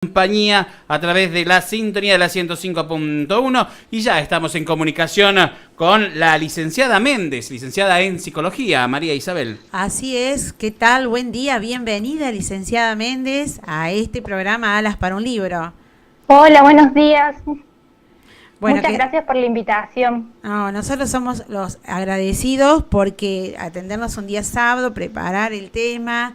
Compañía a través de la sintonía de la 105.1 y ya estamos en comunicación con la licenciada Méndez, licenciada en Psicología, María Isabel. Así es, ¿qué tal? Buen día, bienvenida licenciada Méndez a este programa Alas para un Libro. Hola, buenos días. Bueno, Muchas gracias por la invitación. Nosotros somos los agradecidos porque atendernos un día sábado, preparar el tema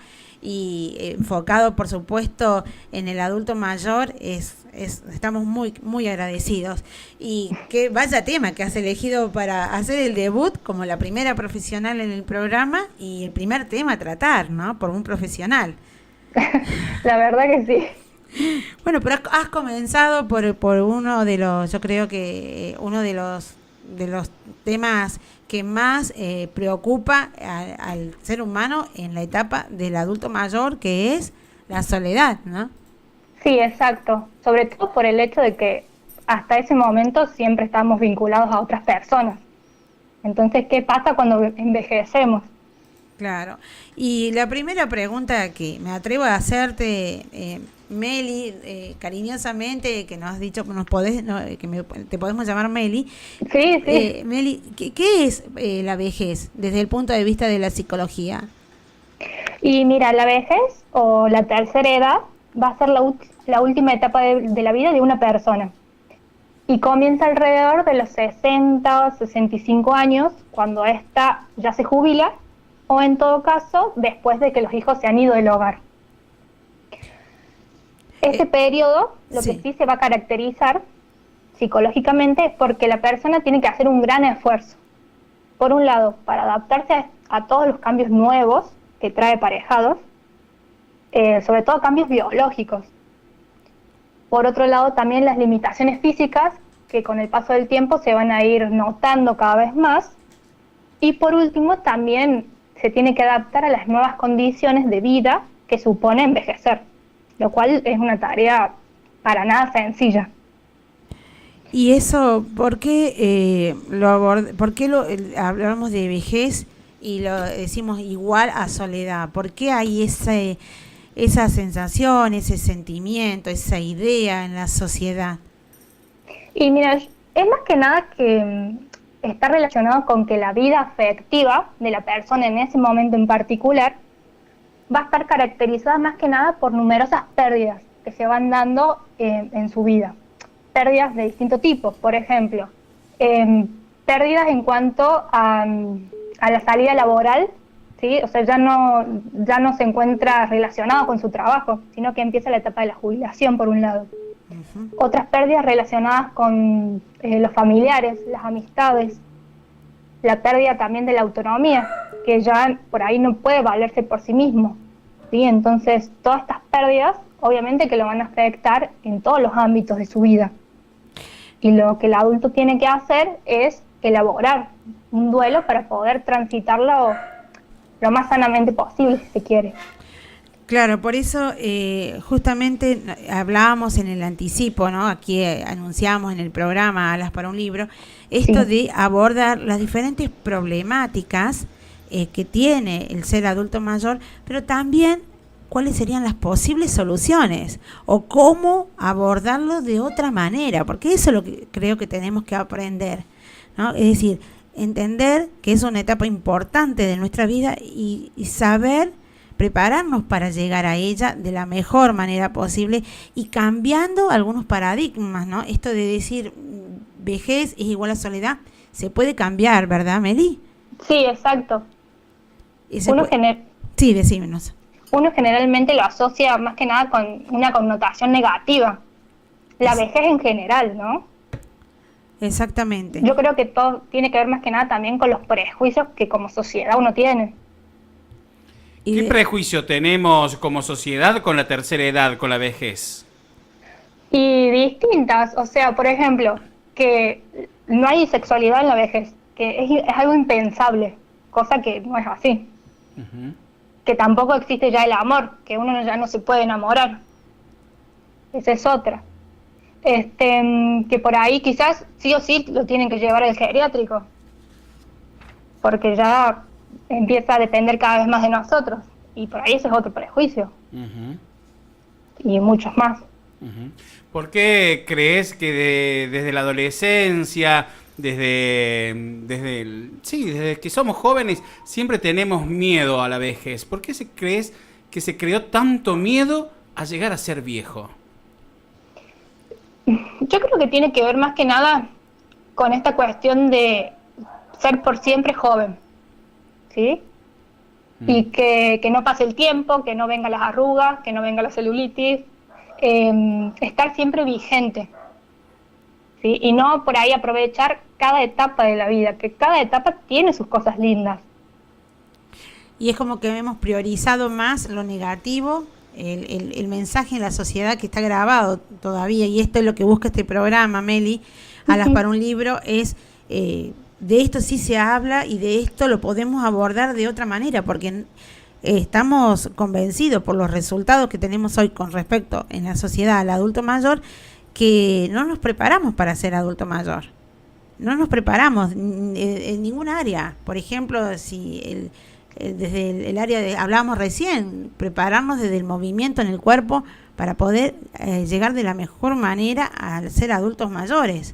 y enfocado, por supuesto, en el adulto mayor, estamos muy agradecidos. Y que vaya tema que has elegido para hacer el debut como la primera profesional en el programa y el primer tema a tratar, ¿no? Por un profesional. La verdad que sí. Bueno, pero has comenzado por uno de los, yo creo que uno de los temas que más preocupa al ser humano en la etapa del adulto mayor, que es la soledad, ¿no? Sí, exacto. Sobre todo por el hecho de que hasta ese momento siempre estamos vinculados a otras personas. Entonces, ¿qué pasa cuando envejecemos? Claro. Y la primera pregunta que me atrevo a hacerte, Meli, cariñosamente, que nos has dicho te podemos llamar Meli. Sí, sí. Meli, ¿qué es la vejez desde el punto de vista de la psicología? Y mira, la vejez o la tercera edad va a ser la última etapa de la vida de una persona. Y comienza alrededor de los 60 o 65 años, cuando ésta ya se jubila, o en todo caso, después de que los hijos se han ido del hogar. Este periodo, lo que sí se va a caracterizar psicológicamente es porque la persona tiene que hacer un gran esfuerzo. Por un lado, para adaptarse a todos los cambios nuevos que trae aparejados, sobre todo cambios biológicos. Por otro lado, también las limitaciones físicas que con el paso del tiempo se van a ir notando cada vez más. Y por último, también se tiene que adaptar a las nuevas condiciones de vida que supone envejecer, lo cual es una tarea para nada sencilla. Y eso, ¿por qué hablamos de vejez y lo decimos igual a soledad? ¿Por qué hay esa sensación, ese sentimiento, esa idea en la sociedad? Y mira, es más que nada que está relacionado con que la vida afectiva de la persona en ese momento en particular va a estar caracterizada más que nada por numerosas pérdidas que se van dando en su vida. Pérdidas de distintos tipos, por ejemplo, pérdidas en cuanto a la salida laboral, ¿sí? O sea, ya no se encuentra relacionado con su trabajo, sino que empieza la etapa de la jubilación, por un lado. Uh-huh. Otras pérdidas relacionadas con los familiares, las amistades, la pérdida también de la autonomía, que ya por ahí no puede valerse por sí mismo, ¿sí? Entonces, todas estas pérdidas, obviamente que lo van a afectar en todos los ámbitos de su vida. Y lo que el adulto tiene que hacer es elaborar un duelo para poder transitarlo lo más sanamente posible, si se quiere. Claro, por eso justamente hablábamos en el anticipo, ¿no? Aquí anunciamos en el programa Alas para un Libro, esto de abordar las diferentes problemáticas que tiene el ser adulto mayor, pero también cuáles serían las posibles soluciones o cómo abordarlo de otra manera, porque eso es lo que creo que tenemos que aprender, ¿no? Es decir, entender que es una etapa importante de nuestra vida y saber prepararnos para llegar a ella de la mejor manera posible y cambiando algunos paradigmas, ¿no? Esto de decir vejez es igual a soledad, se puede cambiar, ¿verdad, Meli? Sí, exacto. Sí, decímenos. Uno generalmente lo asocia más que nada con una connotación negativa, la vejez en general, ¿no? Exactamente. Yo creo que todo tiene que ver más que nada también con los prejuicios que como sociedad uno tiene. ¿Qué prejuicio tenemos como sociedad con la tercera edad, con la vejez? Y distintas, o sea, por ejemplo, que no hay sexualidad en la vejez, que es algo impensable, cosa que no es así. Uh-huh. Que tampoco existe ya el amor, que uno ya no se puede enamorar. Esa es otra. Que por ahí quizás sí o sí lo tienen que llevar al geriátrico, porque ya empieza a depender cada vez más de nosotros, y por ahí ese es otro prejuicio. Uh-huh. Y muchos más. Ujú. ¿Por qué crees que desde la adolescencia, desde que somos jóvenes, siempre tenemos miedo a la vejez? ¿Por qué crees que se creó tanto miedo a llegar a ser viejo? Yo creo que tiene que ver más que nada con esta cuestión de ser por siempre joven, ¿sí? Y que no pase el tiempo, que no vengan las arrugas, que no venga la celulitis, estar siempre vigente, ¿sí? Y no por ahí aprovechar cada etapa de la vida, que cada etapa tiene sus cosas lindas. Y es como que hemos priorizado más lo negativo, el mensaje en la sociedad que está grabado todavía, y esto es lo que busca este programa, Meli, Alas para un Libro, es de esto sí se habla y de esto lo podemos abordar de otra manera, porque estamos convencidos por los resultados que tenemos hoy con respecto en la sociedad al adulto mayor, que no nos preparamos para ser adulto mayor. No nos preparamos en ninguna área. Por ejemplo, si desde el área hablábamos recién, prepararnos desde el movimiento en el cuerpo para poder llegar de la mejor manera a ser adultos mayores.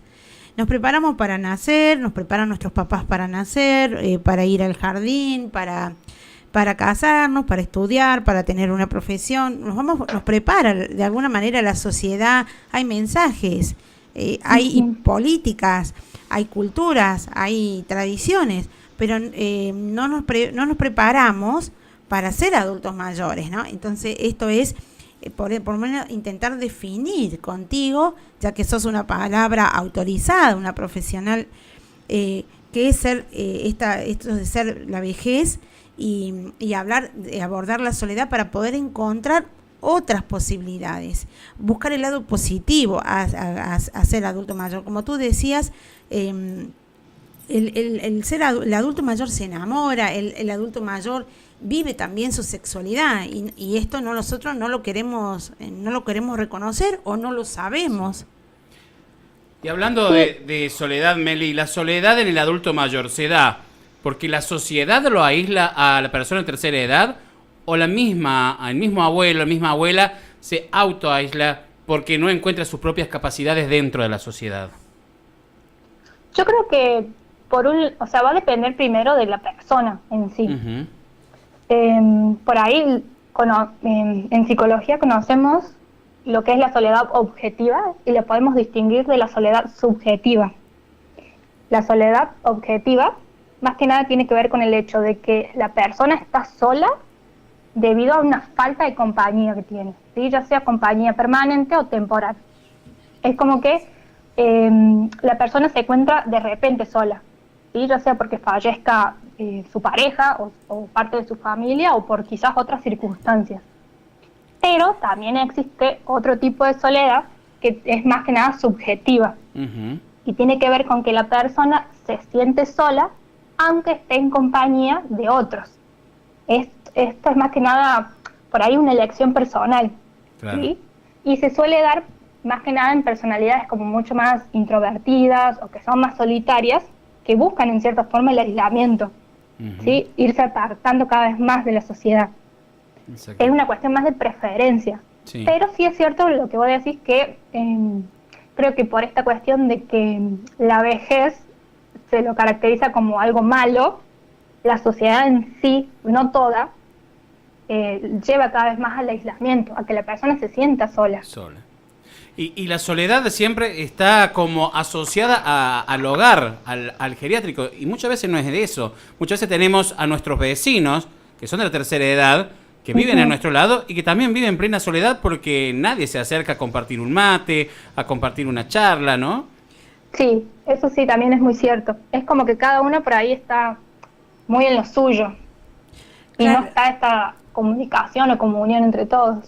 Nos preparamos para nacer, nos preparan nuestros papás para nacer, para ir al jardín, para casarnos, para estudiar, para tener una profesión. Nos prepara de alguna manera la sociedad. Hay mensajes, hay políticas, hay culturas, hay tradiciones, pero no nos preparamos para ser adultos mayores, ¿no? Entonces esto es por lo menos intentar definir contigo, ya que sos una palabra autorizada, una profesional, qué es ser esto de ser la vejez, y abordar la soledad para poder encontrar otras posibilidades, buscar el lado positivo a ser adulto mayor. Como tú decías, el adulto mayor se enamora, el adulto mayor vive también su sexualidad, y esto nosotros no lo queremos reconocer o no lo sabemos. Y hablando de soledad, Meli, la soledad en el adulto mayor se da porque la sociedad lo aísla a la persona de tercera edad, o el mismo abuelo, la misma abuela se autoaísla porque no encuentra sus propias capacidades dentro de la sociedad. Yo creo que va a depender primero de la persona en sí. Uh-huh. Por ahí en psicología conocemos lo que es la soledad objetiva y la podemos distinguir de la soledad subjetiva. La soledad objetiva más que nada tiene que ver con el hecho de que la persona está sola debido a una falta de compañía que tiene, ¿sí? Ya sea compañía permanente o temporal. Es como que la persona se encuentra de repente sola, ¿sí? Ya sea porque fallezca su pareja o parte de su familia, o por quizás otras circunstancias. Pero también existe otro tipo de soledad que es más que nada subjetiva. Uh-huh. Y tiene que ver con que la persona se siente sola aunque esté en compañía de otros. Esto es más que nada por ahí una elección personal. Claro. ¿Sí? Y se suele dar más que nada en personalidades como mucho más introvertidas o que son más solitarias, que buscan en cierta forma el aislamiento. Uh-huh. ¿Sí? Irse apartando cada vez más de la sociedad. Exacto. Es una cuestión más de preferencia. Sí. Pero sí es cierto lo que vos decís, que creo que por esta cuestión de que la vejez se lo caracteriza como algo malo, la sociedad en sí, no toda, lleva cada vez más al aislamiento, a que la persona se sienta sola. Y la soledad siempre está como asociada al hogar, al geriátrico, y muchas veces no es de eso. Muchas veces tenemos a nuestros vecinos, que son de la tercera edad, que viven a nuestro lado y que también viven en plena soledad porque nadie se acerca a compartir un mate, a compartir una charla, ¿no? Sí, eso sí, también es muy cierto. Es como que cada uno por ahí está muy en lo suyo. Y claro, no está esta comunicación o comunión entre todos.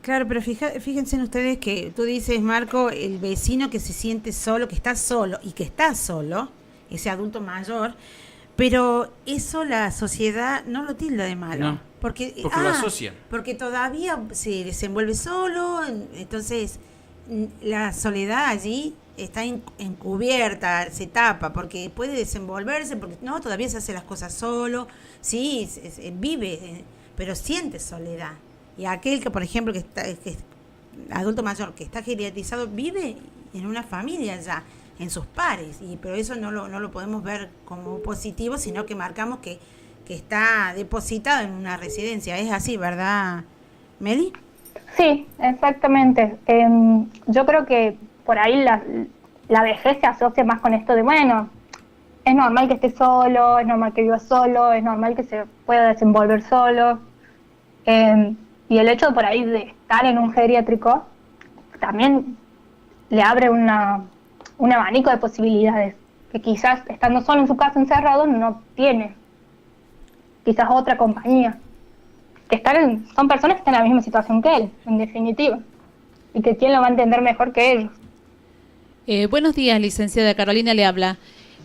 Claro, pero fíjense ustedes que tú dices, Marco, el vecino que se siente solo, que está solo, ese adulto mayor, pero eso la sociedad no lo tilda de malo. No, porque lo asocian. Porque todavía se desenvuelve solo, entonces la soledad allí está encubierta, se tapa, porque puede desenvolverse, porque no, todavía se hace las cosas solo, sí, vive, pero siente soledad. Y aquel que, por ejemplo, que adulto mayor que está geriatrizado vive en una familia ya, en sus pares, pero eso no lo podemos ver como positivo, sino que marcamos que está depositado en una residencia. Es así, ¿verdad, Meli? Sí, exactamente. Yo creo que por ahí la vejez se asocia más con esto de, bueno, es normal que esté solo, es normal que viva solo, es normal que se pueda desenvolver solo. Y el hecho por ahí de estar en un geriátrico también le abre un abanico de posibilidades que quizás estando solo en su casa encerrado no tiene. Quizás otra compañía. Que son personas que están en la misma situación que él, en definitiva. Y que quién lo va a entender mejor que ellos. Buenos días, licenciada. Carolina le habla.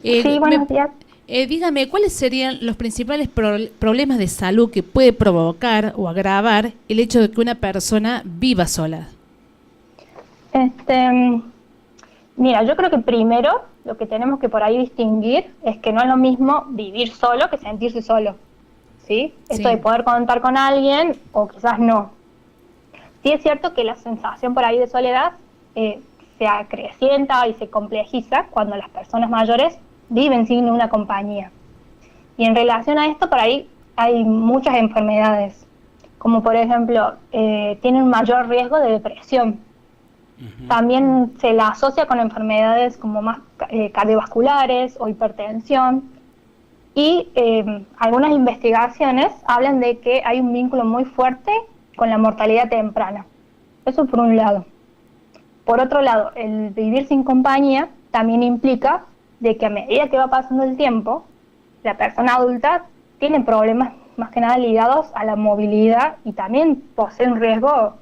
Sí, buenos días. Dígame, ¿cuáles serían los principales problemas de salud que puede provocar o agravar el hecho de que una persona viva sola? Mira, yo creo que primero lo que tenemos que por ahí distinguir es que no es lo mismo vivir solo que sentirse solo. ¿Sí? Esto de poder contar con alguien o quizás no. Sí es cierto que la sensación por ahí de soledad se acrecienta y se complejiza cuando las personas mayores viven sin una compañía. Y en relación a esto, por ahí hay muchas enfermedades, como por ejemplo, tienen un mayor riesgo de depresión. Uh-huh. También se la asocia con enfermedades como más cardiovasculares o hipertensión. Y algunas investigaciones hablan de que hay un vínculo muy fuerte con la mortalidad temprana. Eso por un lado. Por otro lado, el vivir sin compañía también implica de que a medida que va pasando el tiempo, la persona adulta tiene problemas más que nada ligados a la movilidad y también posee un riesgo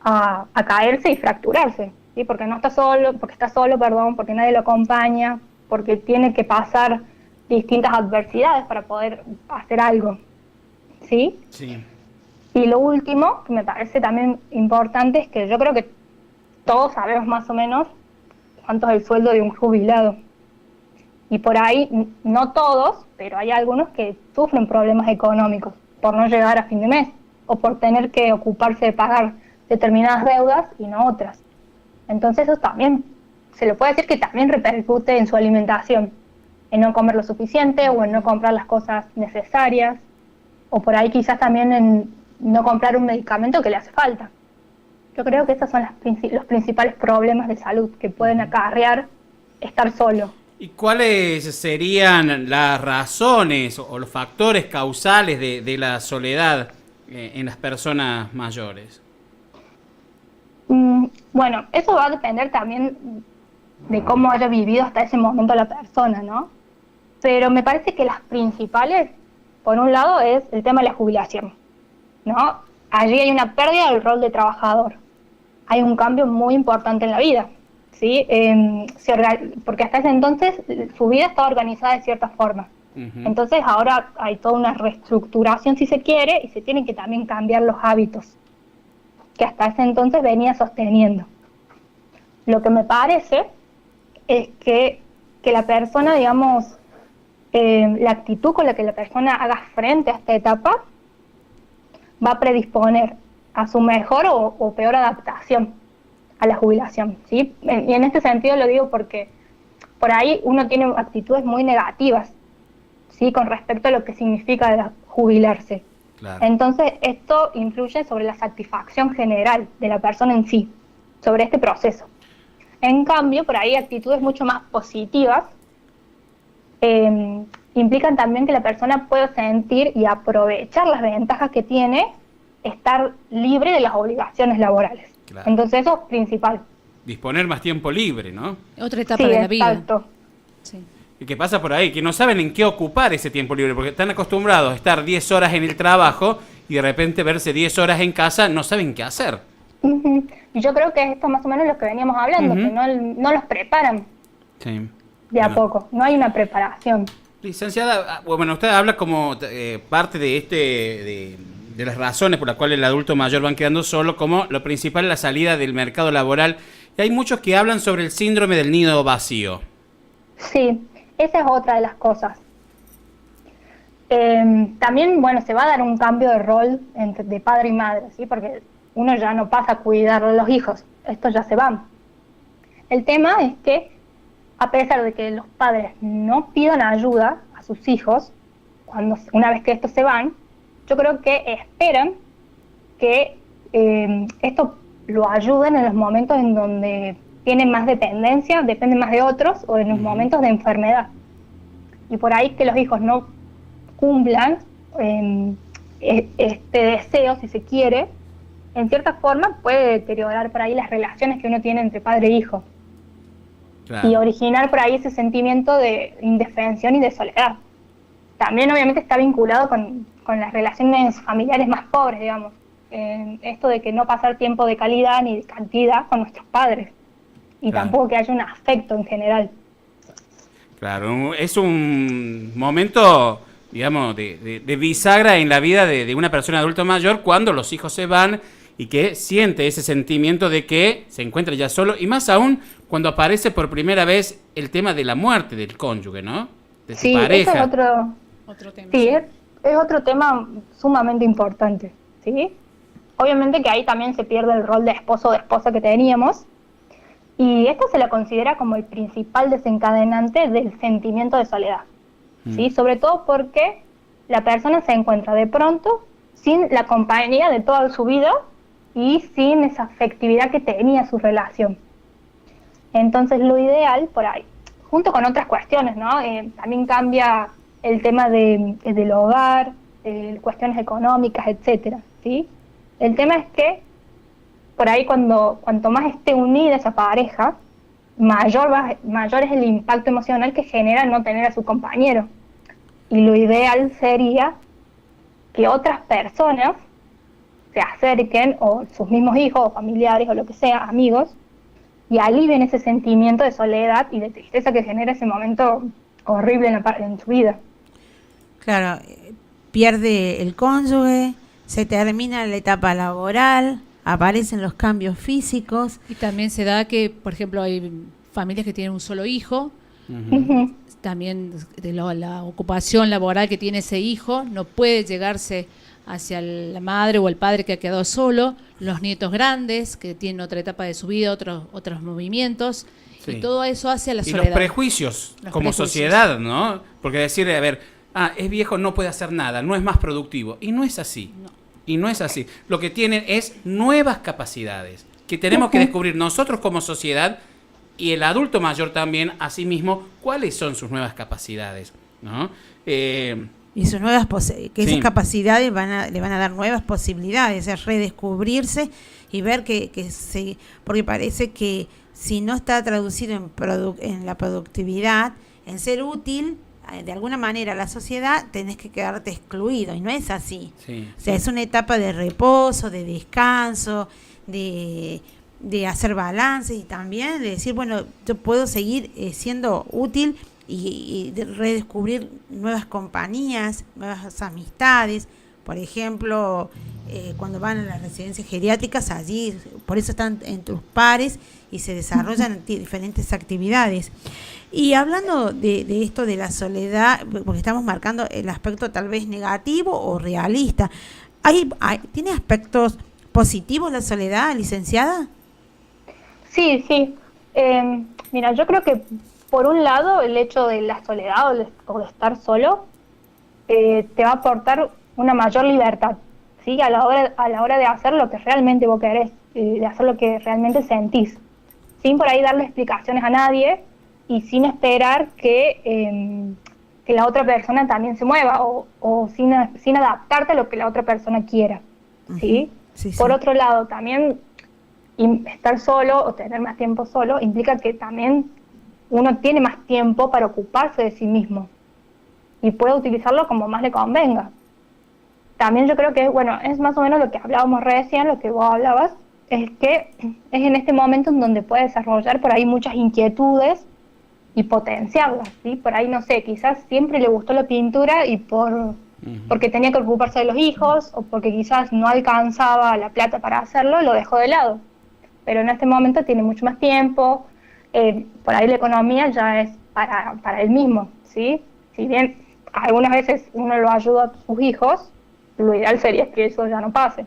a caerse y fracturarse, ¿sí? Porque está solo, porque nadie lo acompaña, porque tiene que pasar distintas adversidades para poder hacer algo, ¿sí? Sí. Y lo último, que me parece también importante, es que yo creo que todos sabemos más o menos cuánto es el sueldo de un jubilado. Y por ahí, no todos, pero hay algunos que sufren problemas económicos por no llegar a fin de mes o por tener que ocuparse de pagar determinadas deudas y no otras. Entonces eso también, se le puede decir que también repercute en su alimentación, en no comer lo suficiente o en no comprar las cosas necesarias, o por ahí quizás también en no comprar un medicamento que le hace falta. Yo creo que esos son los principales problemas de salud que pueden acarrear estar solo. ¿Y cuáles serían las razones o los factores causales de la soledad en las personas mayores? Bueno, eso va a depender también de cómo haya vivido hasta ese momento la persona, ¿no? Pero me parece que las principales, por un lado, es el tema de la jubilación, ¿no? Allí hay una pérdida del rol de trabajador. Hay un cambio muy importante en la vida, ¿sí? Porque hasta ese entonces su vida estaba organizada de cierta forma. Uh-huh. Entonces ahora hay toda una reestructuración, si se quiere, y se tienen que también cambiar los hábitos que hasta ese entonces venía sosteniendo. Lo que me parece es que la persona, digamos, la actitud con la que la persona haga frente a esta etapa va a predisponer a su mejor o peor adaptación a la jubilación, ¿sí? Y en este sentido lo digo porque por ahí uno tiene actitudes muy negativas, ¿sí? Con respecto a lo que significa jubilarse. Claro. Entonces esto influye sobre la satisfacción general de la persona en sí, sobre este proceso. En cambio, por ahí actitudes mucho más positivas implican también que la persona pueda sentir y aprovechar las ventajas que tiene estar libre de las obligaciones laborales. Claro. Entonces eso es principal. Disponer más tiempo libre, ¿no? Otra etapa de la vida. Exacto. Sí. ¿Y qué pasa por ahí? Que no saben en qué ocupar ese tiempo libre, porque están acostumbrados a estar 10 horas en el trabajo y de repente verse 10 horas en casa, no saben qué hacer. Uh-huh. Yo creo que esto es más o menos lo que veníamos hablando, que no los preparan de a poco, no hay una preparación. Licenciada, bueno, usted habla como parte de las razones por las cuales el adulto mayor van quedando solo, como lo principal es la salida del mercado laboral. Y hay muchos que hablan sobre el síndrome del nido vacío. Sí, esa es otra de las cosas. También, bueno, se va a dar un cambio de rol de padre y madre, ¿sí? Porque uno ya no pasa a cuidar a los hijos, estos ya se van. El tema es que, a pesar de que los padres no pidan ayuda a sus hijos, una vez que estos se van, yo creo que esperan que esto lo ayuden en los momentos en donde tienen más dependencia, dependen más de otros, o en los momentos de enfermedad. Y por ahí que los hijos no cumplan este deseo, si se quiere, en cierta forma puede deteriorar por ahí las relaciones que uno tiene entre padre e hijo. Claro. Y originar por ahí ese sentimiento de indefensión y de soledad. También obviamente está vinculado con las relaciones familiares más pobres, digamos. Esto de que no pasar tiempo de calidad ni de cantidad con nuestros padres. Y claro, tampoco que haya un afecto en general. Claro, es un momento, digamos, de bisagra en la vida de una persona adulta mayor cuando los hijos se van y que siente ese sentimiento de que se encuentra ya solo, y más aún cuando aparece por primera vez el tema de la muerte del cónyuge, ¿no? De su pareja. Sí, es otro tema. Sí, es otro tema sumamente importante, ¿sí? Obviamente que ahí también se pierde el rol de esposo o de esposa que teníamos, y esto se lo considera como el principal desencadenante del sentimiento de soledad, ¿sí? Sobre todo porque la persona se encuentra de pronto sin la compañía de toda su vida y sin esa afectividad que tenía su relación. Entonces lo ideal por ahí, junto con otras cuestiones, ¿no? También cambia el tema del hogar, cuestiones económicas, etcétera, ¿sí? El tema es que por ahí cuanto más esté unida esa pareja, mayor es el impacto emocional que genera no tener a su compañero. Y lo ideal sería que otras personas se acerquen, o sus mismos hijos, o familiares, o lo que sea, amigos, y alivien ese sentimiento de soledad y de tristeza que genera ese momento horrible en su vida. Claro, pierde el cónyuge, se termina la etapa laboral, aparecen los cambios físicos. Y también se da que, por ejemplo, hay familias que tienen un solo hijo, también de la ocupación laboral que tiene ese hijo, no puede llegarse hacia la madre o el padre que ha quedado solo, los nietos grandes que tienen otra etapa de su vida, otros movimientos, y todo eso hace a la soledad. Y los prejuicios como sociedad, ¿no? Porque decir, a ver, es viejo, no puede hacer nada, no es más productivo, y no es así. No. Y no es así. Lo que tienen es nuevas capacidades que tenemos que descubrir nosotros como sociedad, y el adulto mayor también, asimismo, cuáles son sus nuevas capacidades, ¿no? Y sus nuevas esas capacidades le van a dar nuevas posibilidades, es redescubrirse y ver porque parece que si no está traducido en la productividad, en ser útil de alguna manera a la sociedad, tenés que quedarte excluido, y no es así. O sea, es una etapa de reposo, de descanso, de hacer balance, y también de decir, bueno, yo puedo seguir siendo útil y de redescubrir nuevas compañías, nuevas amistades. Por ejemplo, cuando van a las residencias geriátricas, allí por eso están en tus pares y se desarrollan diferentes actividades. Y hablando de esto de la soledad, porque estamos marcando el aspecto tal vez negativo o realista, ¿tiene aspectos positivos la soledad, licenciada? Sí. Mira, yo creo que por un lado el hecho de la soledad o de estar solo te va a aportar una mayor libertad, ¿sí? A la hora de hacer lo que realmente vos querés, de hacer lo que realmente sentís, sin por ahí darle explicaciones a nadie y sin esperar que la otra persona también se mueva, o sin adaptarte a lo que la otra persona quiera, ¿sí? Sí. Por otro lado, también estar solo o tener más tiempo solo implica que también uno tiene más tiempo para ocuparse de sí mismo y puede utilizarlo como más le convenga. También yo creo que, bueno, es más o menos lo que hablábamos recién, lo que vos hablabas, es que es en este momento en donde puede desarrollar por ahí muchas inquietudes y potenciarlas, ¿sí? Por ahí, no sé, quizás siempre le gustó la pintura y porque tenía que ocuparse de los hijos, o porque quizás no alcanzaba la plata para hacerlo, lo dejó de lado. Pero en este momento tiene mucho más tiempo, por ahí la economía ya es para él mismo, ¿sí? Si bien algunas veces uno lo ayuda a sus hijos, lo ideal sería que eso ya no pase.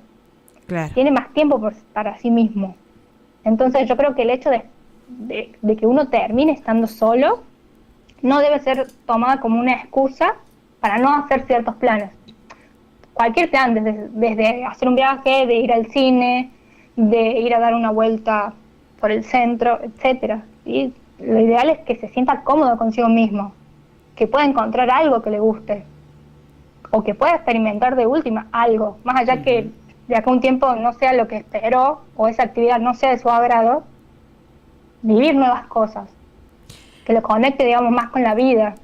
Claro. tiene más tiempo para sí mismo. Entonces yo creo que el hecho de que uno termine estando solo no debe ser tomada como una excusa para no hacer ciertos planes. Cualquier plan, desde hacer un viaje, de ir al cine, de ir a dar una vuelta por el centro, etcétera. Y lo ideal es que se sienta cómodo consigo mismo, que pueda encontrar algo que le guste, o que pueda experimentar de última algo, más allá que de acá un tiempo no sea lo que esperó, o esa actividad no sea de su agrado, vivir nuevas cosas, que lo conecte, digamos, más con la vida.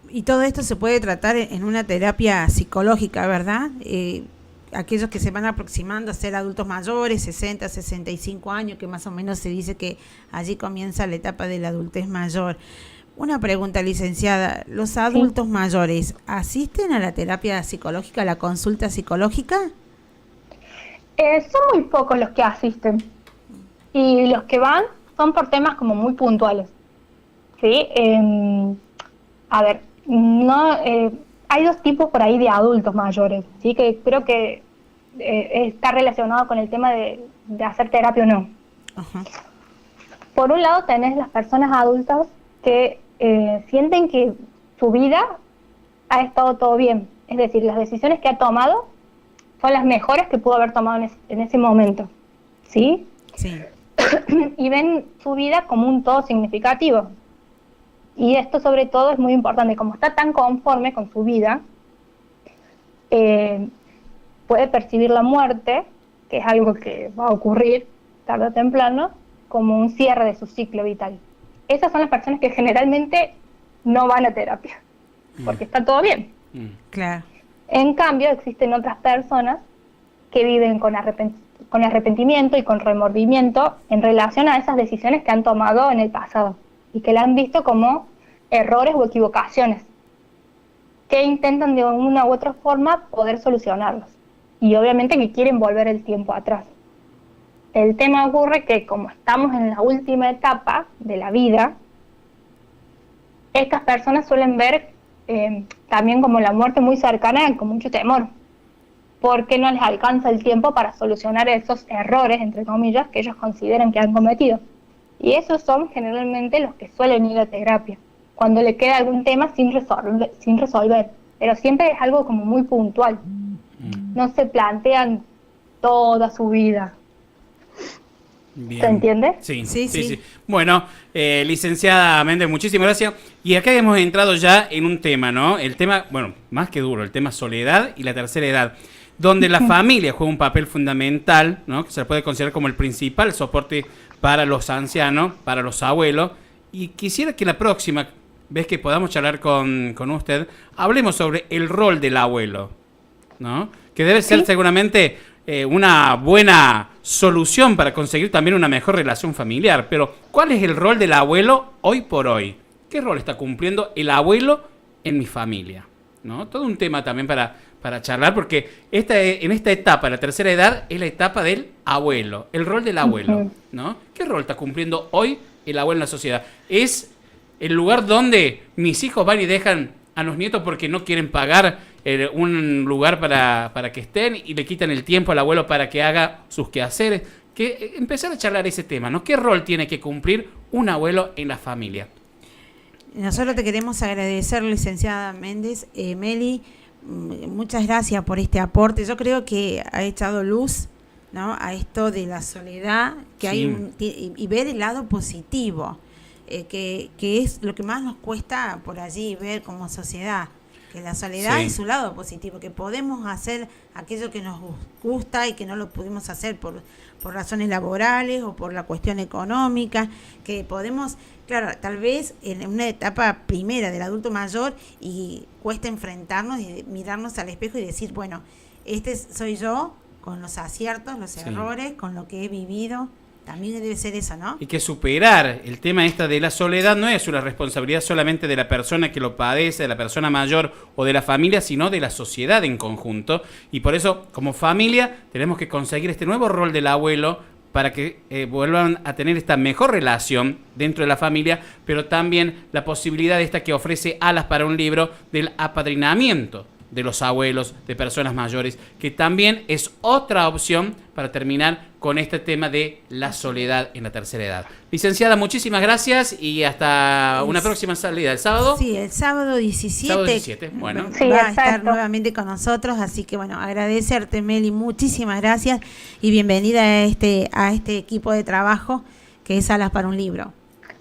Y todo esto se puede tratar en una terapia psicológica, ¿verdad? Aquellos que se van aproximando a ser adultos mayores, 60, 65 años, que más o menos se dice que allí comienza la etapa de la adultez mayor. Una pregunta, licenciada, ¿los adultos mayores asisten a la terapia psicológica, a la consulta psicológica? Son muy pocos los que asisten, y los que van son por temas como muy puntuales, ¿sí? A ver, no, hay dos tipos por ahí de adultos mayores, ¿sí? Que creo que está relacionado con el tema de hacer terapia o no. Ajá. Por un lado tenés las personas adultas que sienten que su vida ha estado todo bien, es decir, las decisiones que ha tomado son las mejores que pudo haber tomado en ese momento, ¿sí? Sí. Y ven su vida como un todo significativo. Y esto sobre todo es muy importante, como está tan conforme con su vida, puede percibir la muerte, que es algo que va a ocurrir tarde o temprano, como un cierre de su ciclo vital. Esas son las personas que generalmente no van a terapia, porque está todo bien. Claro. En cambio, existen otras personas que viven con arrepentimiento y con remordimiento en relación a esas decisiones que han tomado en el pasado y que la han visto como errores o equivocaciones, que intentan de una u otra forma poder solucionarlos. Y obviamente que quieren volver el tiempo atrás. El tema ocurre que como estamos en la última etapa de la vida, estas personas suelen ver también como la muerte muy cercana con mucho temor, porque no les alcanza el tiempo para solucionar esos errores, entre comillas, que ellos consideran que han cometido. Y esos son generalmente los que suelen ir a terapia, cuando le queda algún tema sin resolver. Pero siempre es algo como muy puntual. No se plantean toda su vida. Bien. ¿Se entiende? Sí, Sí, sí, sí. sí. Bueno, licenciada Méndez, muchísimas gracias. Y acá hemos entrado ya en un tema, ¿no? El tema, bueno, más que duro, el tema soledad y la tercera edad, donde la familia juega un papel fundamental, ¿no? Que se puede considerar como el principal soporte para los ancianos, para los abuelos. Y quisiera que la próxima vez que podamos charlar con usted, hablemos sobre el rol del abuelo, ¿no? Que debe ser seguramente una buena solución para conseguir también una mejor relación familiar. Pero, ¿cuál es el rol del abuelo hoy por hoy? ¿Qué rol está cumpliendo el abuelo en mi familia? ¿No? Todo un tema también para charlar, porque en esta etapa, la tercera edad, es la etapa del abuelo, el rol del abuelo, ¿no? ¿Qué rol está cumpliendo hoy el abuelo en la sociedad? ¿Es el lugar donde mis hijos van y dejan a los nietos porque no quieren pagar un lugar para que estén y le quitan el tiempo al abuelo para que haga sus quehaceres? Que empezar a charlar ese tema, ¿no? ¿Qué rol tiene que cumplir un abuelo en la familia? Nosotros te queremos agradecer, licenciada Méndez. Meli, muchas gracias por este aporte. Yo creo que ha echado luz, ¿no?, a esto de la soledad, que hay y ver el lado positivo, que es lo que más nos cuesta por allí ver como sociedad, que la soledad es su lado positivo, que podemos hacer aquello que nos gusta y que no lo pudimos hacer por razones laborales o por la cuestión económica, que podemos, claro, tal vez en una etapa primera del adulto mayor y cuesta enfrentarnos y mirarnos al espejo y decir, bueno, este soy yo, con los aciertos, los errores, con lo que he vivido. También debe ser eso, ¿no? Y que superar el tema de la soledad no es una responsabilidad solamente de la persona que lo padece, de la persona mayor o de la familia, sino de la sociedad en conjunto. Y por eso, como familia, tenemos que conseguir este nuevo rol del abuelo para que vuelvan a tener esta mejor relación dentro de la familia, pero también la posibilidad esta que ofrece Alas para un Libro del apadrinamiento de los abuelos, de personas mayores, que también es otra opción para terminar con este tema de la soledad en la tercera edad. Licenciada, muchísimas gracias y hasta una próxima salida. ¿El sábado? Sí, el sábado 17. Sábado 17, bueno. Sí, va a estar exacto. nuevamente con nosotros, así que bueno, agradecerte, Meli, muchísimas gracias y bienvenida a este equipo de trabajo que es Alas para un Libro.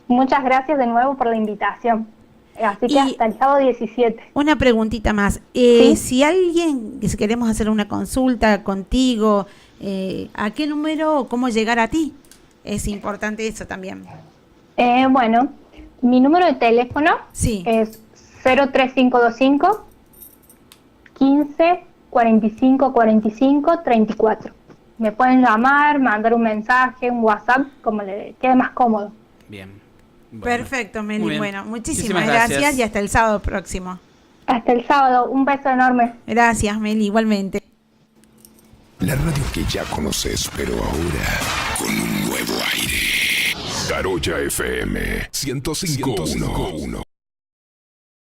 Muchas gracias de nuevo por la invitación. Así que Y hasta el sábado 17. una preguntita más. Sí. Si alguien, si queremos hacer una consulta contigo, ¿a qué número o cómo llegar a ti? Es importante eso también. Bueno, mi número de teléfono Sí. es 03525 15 45 45 34. Me pueden llamar, mandar un mensaje, un WhatsApp, como le quede más cómodo. Bien. Bueno. Perfecto, Muy Meli. bien. Bueno, Muchísimas muchísimas gracias y hasta el sábado próximo. Hasta el sábado, un beso enorme. Gracias, Meli, igualmente. La radio que ya conoces, pero ahora con un nuevo aire. Carolla FM 105.1.